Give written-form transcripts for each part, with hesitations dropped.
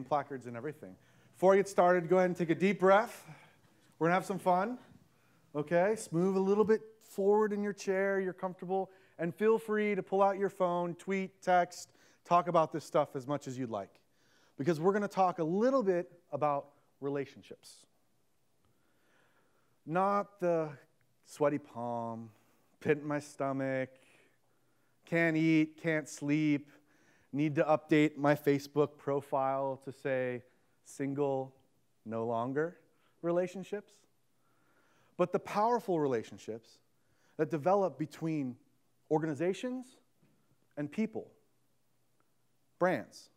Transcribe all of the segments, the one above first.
name placards and everything. Before I get started, go ahead and take a deep breath. We're going to have some fun. Okay? Move a little bit forward in your chair. You're comfortable. And feel free to pull out your phone, tweet, text, talk about this stuff as much as you'd like. Because we're going to talk a little bit about relationships. Not the sweaty palm, pit in my stomach, can't eat, can't sleep, need to update my Facebook profile to say single, no longer relationships. But the powerful relationships that develop between organizations and people, brands.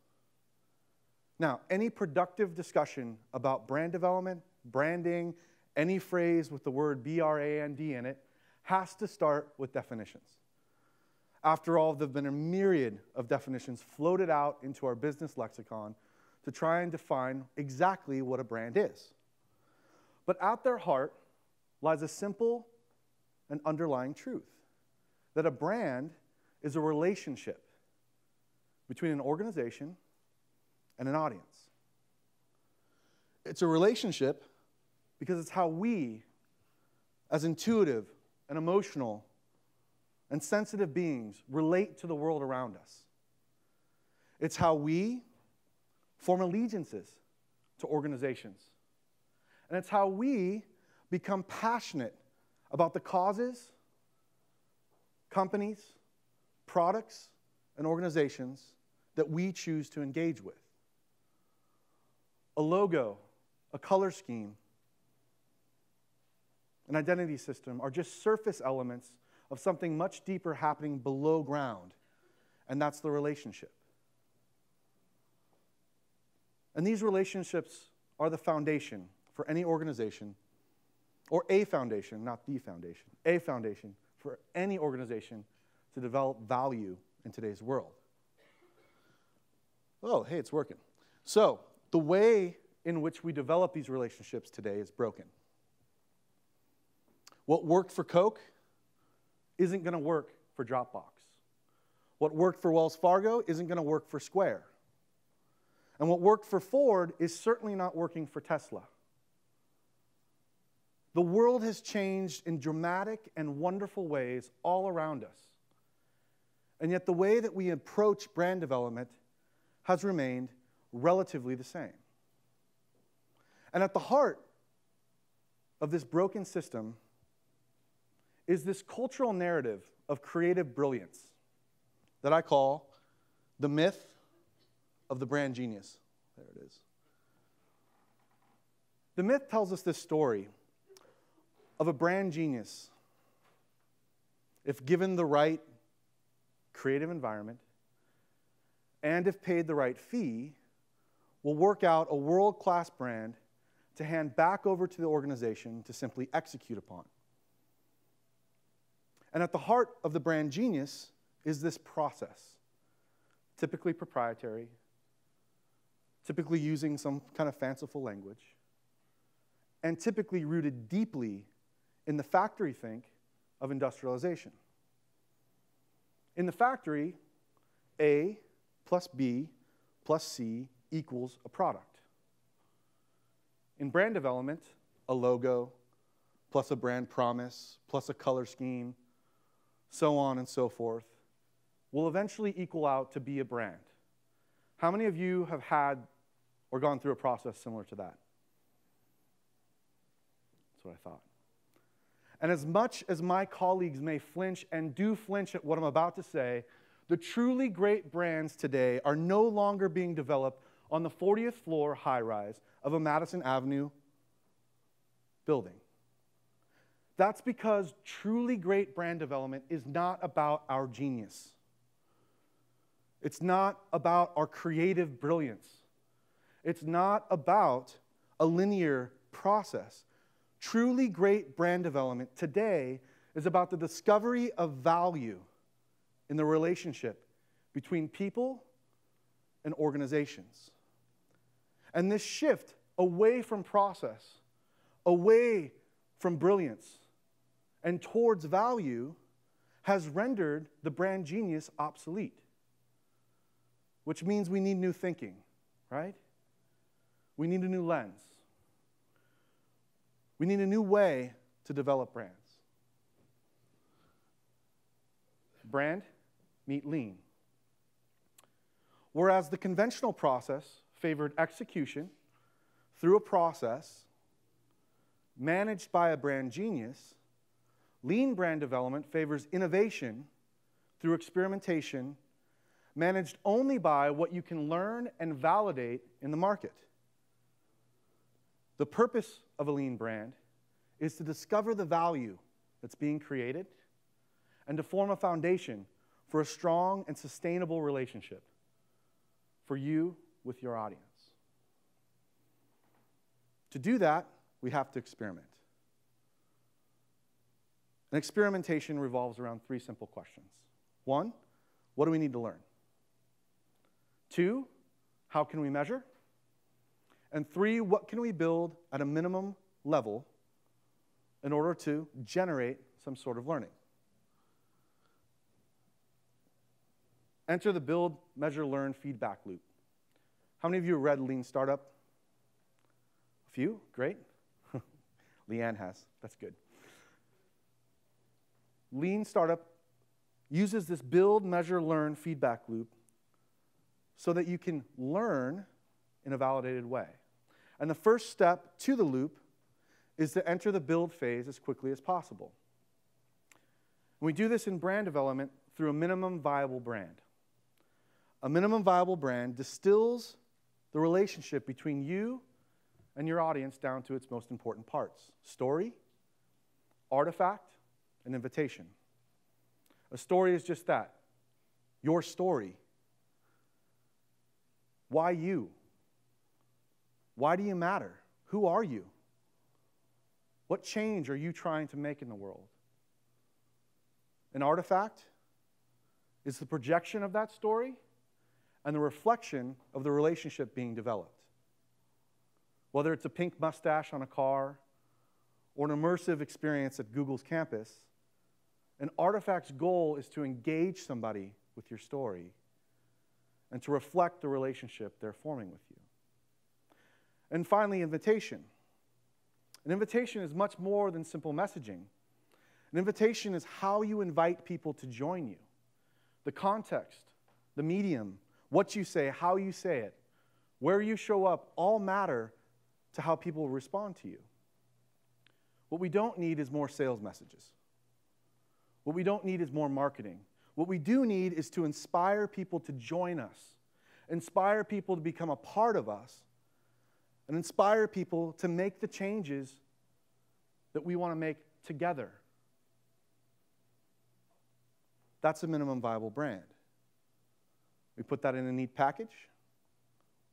Now, any productive discussion about brand development, branding, any phrase with the word B-R-A-N-D in it has to start with definitions. After all, there have been a myriad of definitions floated out into our business lexicon to try and define exactly what a brand is. But at their heart lies a simple and underlying truth, that a brand is a relationship between an organization and an audience. It's a relationship because it's how we, as intuitive and emotional and sensitive beings, relate to the world around us. It's how we form allegiances to organizations. And it's how we become passionate about the causes, companies, products, and organizations that we choose to engage with. A logo, a color scheme, an identity system are just surface elements of something much deeper happening below ground, and that's the relationship. And these relationships are the foundation for any organization, or a foundation, not the foundation, a foundation for any organization to develop value in today's world. Oh, hey, it's working. So, the way in which we develop these relationships today is broken. What worked for Coke isn't going to work for Dropbox. What worked for Wells Fargo isn't going to work for Square. And what worked for Ford is certainly not working for Tesla. The world has changed in dramatic and wonderful ways all around us. And yet the way that we approach brand development has remained relatively the same. And at the heart of this broken system is this cultural narrative of creative brilliance that I call the myth of the brand genius. There it is. The myth tells us this story of a brand genius, if given the right creative environment and if paid the right fee, will work out a world-class brand to hand back over to the organization to simply execute upon. And at the heart of the brand genius is this process, typically proprietary, typically using some kind of fanciful language, and typically rooted deeply in the factory think of industrialization. In the factory, A plus B plus C equals a product. In brand development, a logo plus a brand promise plus a color scheme, so on and so forth, will eventually equal out to be a brand. How many of you have had or gone through a process similar to that? That's what I thought. And as much as my colleagues may flinch and do flinch at what I'm about to say, the truly great brands today are no longer being developed on the 40th floor high-rise of a Madison Avenue building. That's because truly great brand development is not about our genius. It's not about our creative brilliance. It's not about a linear process. Truly great brand development today is about the discovery of value in the relationship between people and organizations. And this shift away from process, away from brilliance, and towards value has rendered the brand genius obsolete, which means we need new thinking, right? we need a new lens. We need a new way to develop brands. Brand, meet lean. Whereas the conventional process favored execution through a process managed by a brand genius, lean brand development favors innovation through experimentation managed only by what you can learn and validate in the market. The purpose of a lean brand is to discover the value that's being created and to form a foundation for a strong and sustainable relationship for you with your audience. To do that, we have to experiment. And experimentation revolves around three simple questions. 1, what do we need to learn? 2, how can we measure? And 3, what can we build at a minimum level in order to generate some sort of learning? Enter the build, measure, learn feedback loop. How many of you have read Lean Startup? A few? Great. Leanne has. That's good. Lean Startup uses this build, measure, learn feedback loop so that you can learn in a validated way. And the first step to the loop is to enter the build phase as quickly as possible. And we do this in brand development through a minimum viable brand. A minimum viable brand distills the relationship between you and your audience down to its most important parts: story, artifact, and invitation. A story is just that, your story. Why you? Why do you matter? Who are you? What change are you trying to make in the world? An artifact is the projection of that story and the reflection of the relationship being developed. Whether it's a pink mustache on a car or an immersive experience at Google's campus, an artifact's goal is to engage somebody with your story and to reflect the relationship they're forming with you. And finally, invitation. An invitation is much more than simple messaging. An invitation is how you invite people to join you. The context, the medium, what you say, how you say it, where you show up, all matter to how people respond to you. What we don't need is more sales messages. What we don't need is more marketing. What we do need is to inspire people to join us, inspire people to become a part of us, and inspire people to make the changes that we want to make together. That's a minimum viable brand. We put that in a neat package.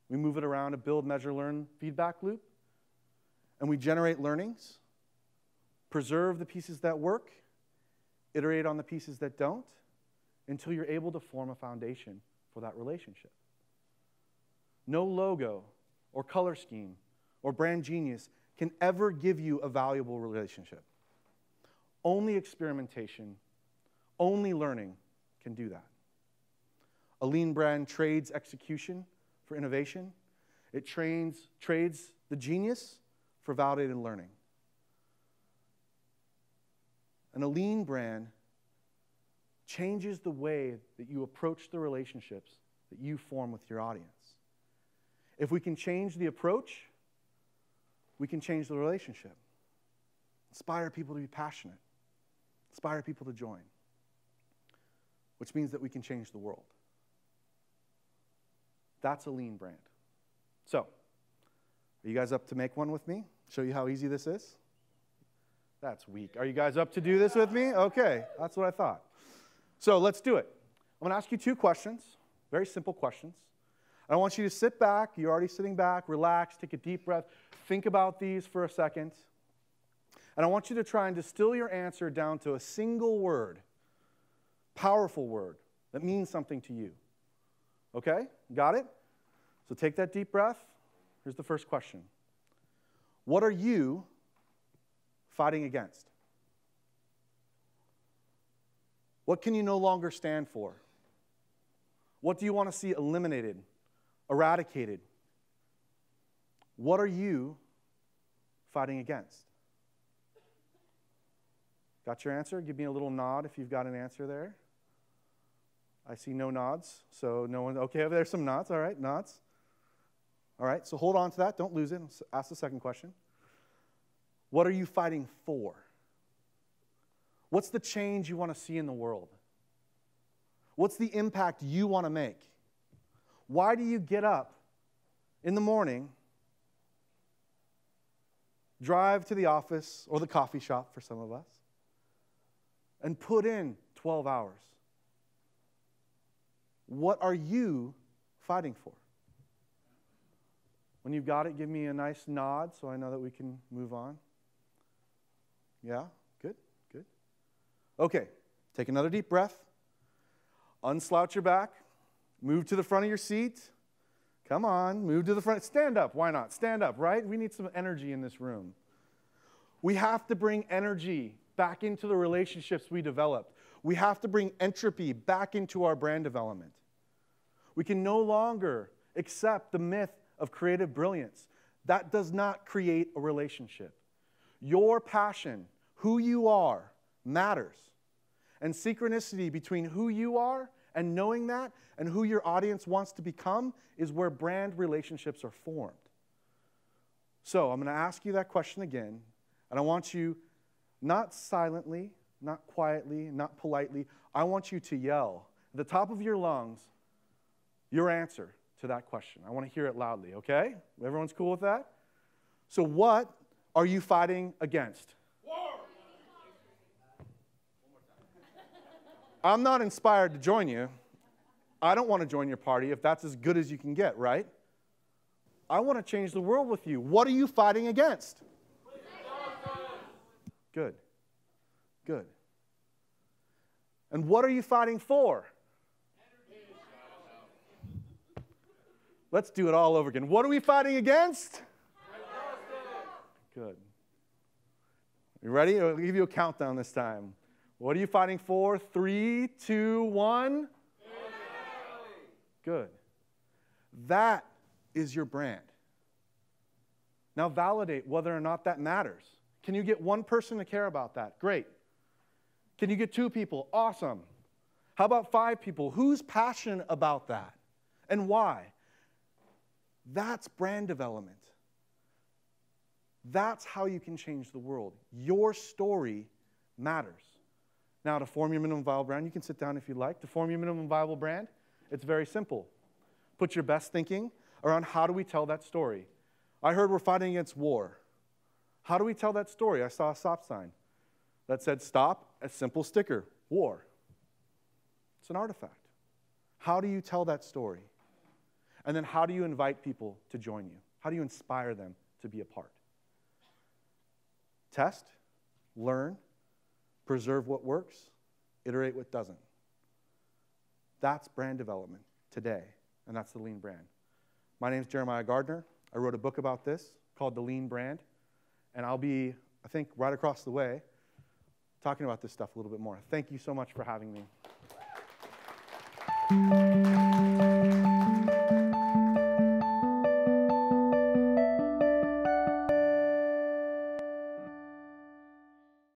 We move it around a build, measure, learn feedback loop. And we generate learnings, preserve the pieces that work, iterate on the pieces that don't, until you're able to form a foundation for that relationship. No logo or color scheme or brand genius can ever give you a valuable relationship. Only experimentation, only learning can do that. A lean brand trades execution for innovation. It trades the genius for validated learning. And a lean brand changes the way that you approach the relationships that you form with your audience. If we can change the approach, we can change the relationship. Inspire people to be passionate. Inspire people to join. Which means that we can change the world. That's a lean brand. So, are you guys up to make one with me? Show you how easy this is? That's weak. Are you guys up to do this with me? Okay, that's what I thought. So let's do it. I'm going to ask you 2 questions, very simple questions. I want you to sit back. You're already sitting back. Relax. Take a deep breath. Think about these for a second. And I want you to try and distill your answer down to a single word, powerful word that means something to you. Okay? Got it? So take that deep breath. Here's the first question. What are you fighting against? What can you no longer stand for? What do you want to see eliminated, eradicated? What are you fighting against? Got your answer? Give me a little nod if you've got an answer there. I see no nods, so no one. Okay, there's some nods. All right, nods. All right, so hold on to that. Don't lose it. Ask the second question. What are you fighting for? What's the change you want to see in the world? What's the impact you want to make? Why do you get up in the morning, drive to the office or the coffee shop for some of us, and put in 12 hours? What are you fighting for? When you've got it, give me a nice nod so I know that we can move on. Yeah? Good, good. Okay, take another deep breath. Unslouch your back. Move to the front of your seat. Come on, move to the front. Stand up. Why not? Stand up, right? We need some energy in this room. We have to bring energy back into the relationships we developed. We have to bring entropy back into our brand development. We can no longer accept the myth of creative brilliance. That does not create a relationship. Your passion, who you are, matters. And synchronicity between who you are and knowing that and who your audience wants to become is where brand relationships are formed. So I'm going to ask you that question again, and I want you, not silently, not quietly, not politely, I want you to yell at the top of your lungs your answer to that question. I want to hear it loudly, okay? Everyone's cool with that? So what are you fighting against? War. I'm not inspired to join you. I don't want to join your party if that's as good as you can get, right? I want to change the world with you. What are you fighting against? Good. Good. And what are you fighting for? Let's do it all over again. What are we fighting against? Good. You ready? I'll give you a countdown this time. What are you fighting for? 3, 2, 1. Good. That is your brand. Now validate whether or not that matters. Can you get one person to care about that? Great. Can you get 2 people? Awesome. How about 5 people? Who's passionate about that? And why? That's brand development. That's how you can change the world. Your story matters. Now, to form your minimum viable brand, you can sit down if you'd like. To form your minimum viable brand, it's very simple. Put your best thinking around how do we tell that story. I heard we're fighting against war. How do we tell that story? I saw a stop sign that said stop, a simple sticker, war. It's an artifact. How do you tell that story? And then how do you invite people to join you? How do you inspire them to be a part? Test, learn, preserve what works, iterate what doesn't. That's brand development today, and that's the lean brand. My name's Jeremiah Gardner. I wrote a book about this called The Lean Brand, and I'll be, I think, right across the way talking about this stuff a little bit more. Thank you so much for having me.